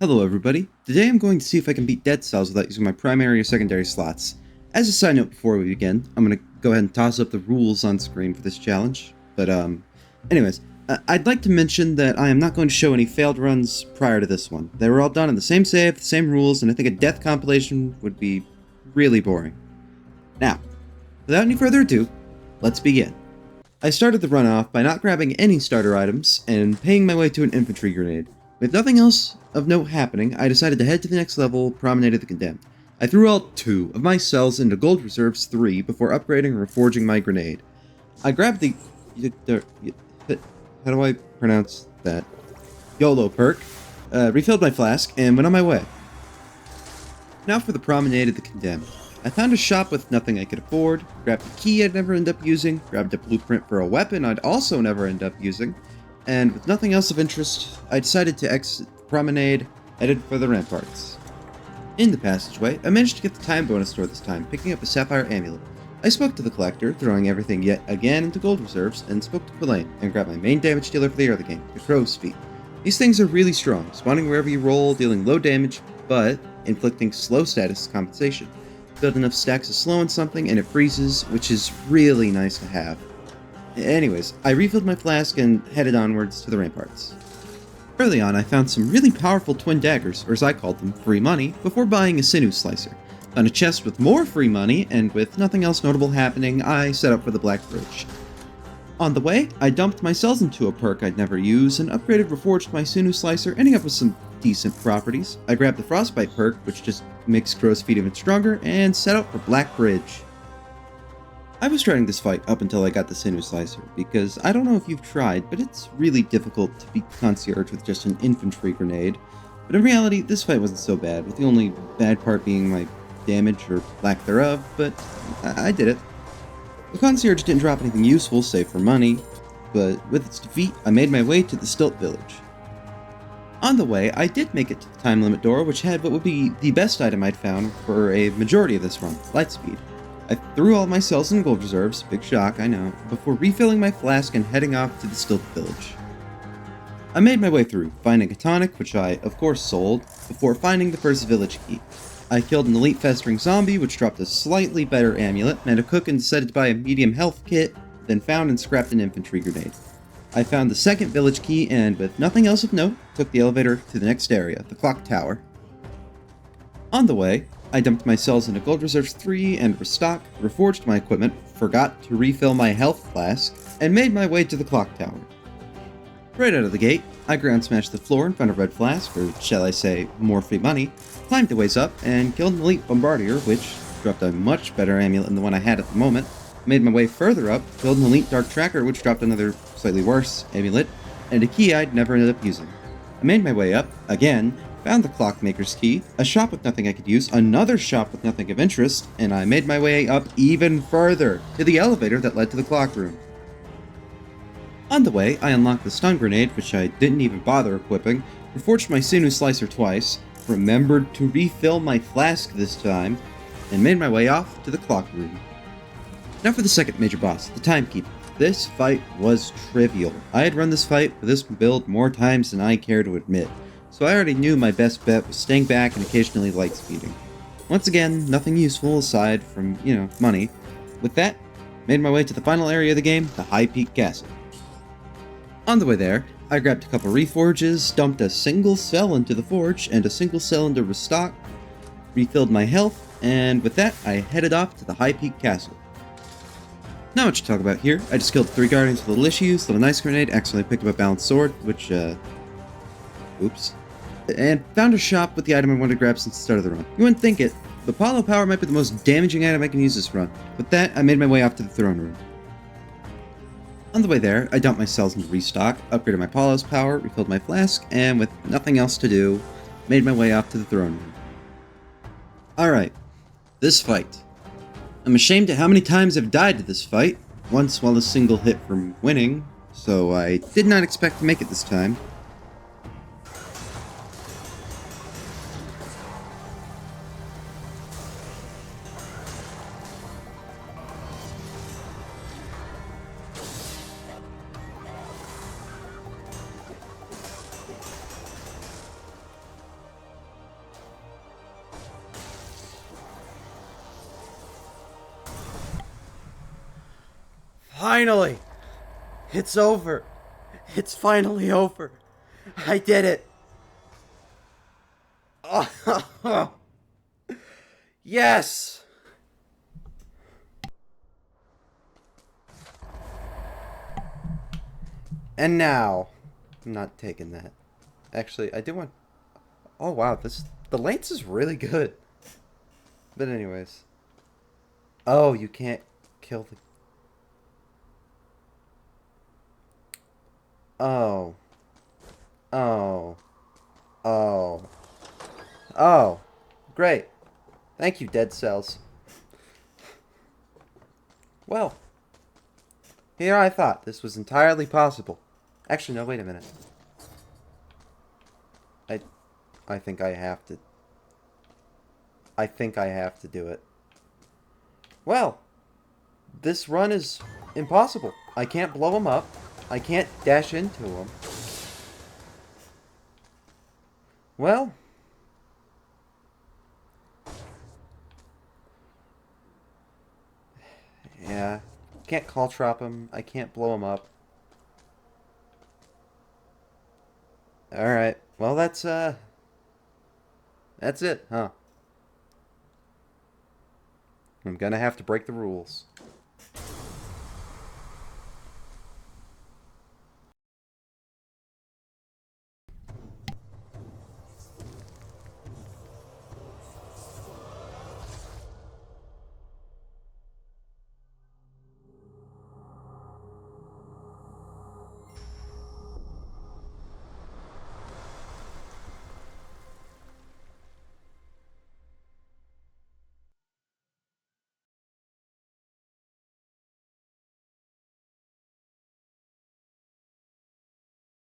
Hello everybody. Today I'm going to see if I can beat dead cells without using my primary or secondary slots. As a side note before we begin, I'm going to go ahead and toss up the rules on screen for this challenge. Anyways, I'd like to mention that I am not going to show any failed runs prior to this one. They were all done in the same save, the same rules, and I think a death compilation would be really boring. Now, without any further ado, let's begin. I started the run off by not grabbing any starter items and paying my way to an infantry grenade. With nothing else of note happening, I decided to head to the next level, Promenade of the Condemned. I threw out 2 of my cells into Gold Reserves 3 before upgrading or reforging my grenade. I grabbed the how do I pronounce that? YOLO perk, refilled my flask, and went on my way. Now for the Promenade of the Condemned. I found a shop with nothing I could afford, grabbed a key I'd never end up using, grabbed a blueprint for a weapon I'd also never end up using, and with nothing else of interest, I decided to exit the promenade, headed for the ramparts. In the passageway, I managed to get the time bonus store this time, picking up a sapphire amulet. I spoke to the collector, throwing everything yet again into gold reserves, and spoke to Quillane, and grabbed my main damage dealer for the early game, the Crow's Feet. These things are really strong, spawning wherever you roll, dealing low damage, but inflicting slow status compensation. Build enough stacks of slow on something, and it freezes, which is really nice to have. Anyways, I refilled my flask and headed onwards to the ramparts. Early on, I found some really powerful twin daggers, or as I called them, free money, before buying a sinew slicer. Found a chest with more free money, and with nothing else notable happening, I set up for the Black Bridge. On the way, I dumped my cells into a perk I'd never use, and upgraded reforged my sinew slicer, ending up with some decent properties. I grabbed the Frostbite perk, which just makes Crow's Feet even stronger, and set out for Black Bridge. I was trying this fight up until I got the Sinew Slicer, because I don't know if you've tried, but it's really difficult to beat Concierge with just an infantry grenade. But in reality, this fight wasn't so bad, with the only bad part being my damage or lack thereof, but I did it. The Concierge didn't drop anything useful, save for money, but with its defeat, I made my way to the Stilt Village. On the way, I did make it to the time limit door, which had what would be the best item I'd found for a majority of this run, Lightspeed. I threw all my cells in gold reserves, big shock, I know, before refilling my flask and heading off to the Stilt Village. I made my way through, finding a tonic, which I, of course, sold, before finding the first village key. I killed an elite festering zombie, which dropped a slightly better amulet, met a cook and decided to buy a medium health kit, then found and scrapped an infantry grenade. I found the second village key and, with nothing else of note, took the elevator to the next area, the clock tower. On the way, I dumped my cells into Gold Reserves 3 and restocked, reforged my equipment, forgot to refill my health flask, and made my way to the clock tower. Right out of the gate, I ground smashed the floor and found a red flask, or shall I say, more free money, climbed a ways up, and killed an elite bombardier, which dropped a much better amulet than the one I had at the moment. Made my way further up, killed an elite dark tracker, which dropped another slightly worse amulet, and a key I'd never ended up using. I made my way up, again, found the clockmaker's key, a shop with nothing I could use, another shop with nothing of interest, and I made my way up even further, to the elevator that led to the clock room. On the way, I unlocked the stun grenade, which I didn't even bother equipping, reforged my sinew slicer twice, remembered to refill my flask this time, and made my way off to the clock room. Now for the second major boss, the Timekeeper. This fight was trivial. I had run this fight with this build more times than I care to admit, so I already knew my best bet was staying back and occasionally light speeding. Once again, nothing useful aside from, money. With that, made my way to the final area of the game, the High Peak Castle. On the way there, I grabbed a couple reforges, dumped a single cell into the forge, and a single cell into restock, refilled my health, and with that, I headed off to the High Peak Castle. Not much to talk about here. I just killed 3 guardians with little issues, lit a nice grenade, accidentally picked up a balanced sword, which, oops. And found a shop with the item I wanted to grab since the start of the run. You wouldn't think it, but Apollo Power might be the most damaging item I can use this run. With that, I made my way off to the throne room. On the way there, I dumped my cells into restock, upgraded my Apollo's power, refilled my flask, and with nothing else to do, made my way off to the throne room. Alright, this fight. I'm ashamed at how many times I've died to this fight, once while a single hit from winning, so I did not expect to make it this time. Finally! It's over. It's finally over. I did it. Yes! And now, I'm not taking that. Actually, I did want. Oh wow, the lance is really good. But anyways, oh, you can't kill the. Oh, oh, oh, oh, great. Thank you, dead cells. Well, here I thought this was entirely possible. Actually, no, wait a minute. I, I think I have to. I think I have to do it. Well, this run is impossible. I can't blow him up. I can't dash into him. Well, yeah. Can't call trap him. I can't blow him up. Alright. Well, that's it, huh? I'm gonna have to break the rules.